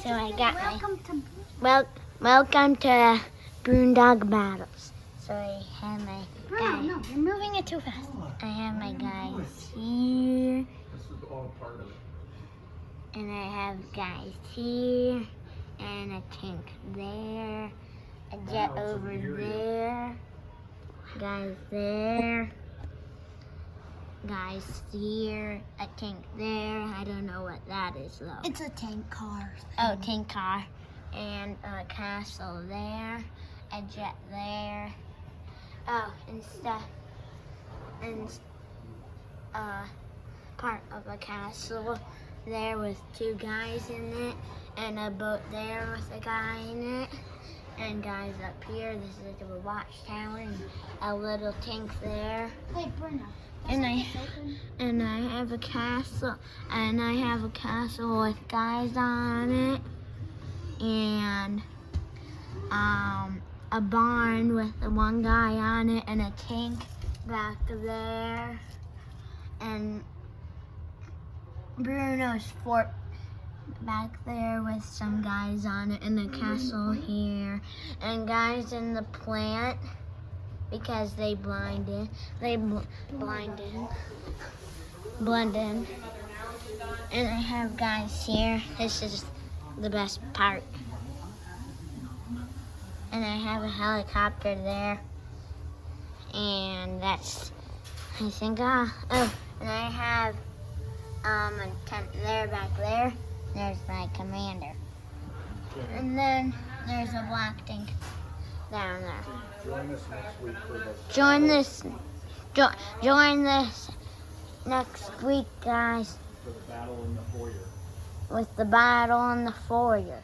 So I got welcome to Brün-Dawg Battles. So I have my Bruno, no, you're moving it too fast. I have my guys here, This is all part of it. and I have guys here, and a tank there, a jet over there, guys there, guys here, a tank there. I don't know what that is though. It's a tank car. Oh, tank car, and a castle there, a jet there. Oh, and stuff, and part of a castle there with two guys in it, and a boat there with a guy in it, and guys up here. This is a watchtower, and a little tank there. Hey, Bruno. And I have a castle, and I have a castle with guys on it, and a barn with the one guy on it, and a tank back there, and Bruno's fort back there with some guys on it, and a castle here, and guys in the plant because they blend in. And I have guys here. This is the best part. And I have a helicopter there. And that's, I think, oh, and I have a tent there, back there. There's my commander. And then there's a black tank down there. Join us next week for the Join this next week, guys, for the battle in the foyer. with the battle in the foyer.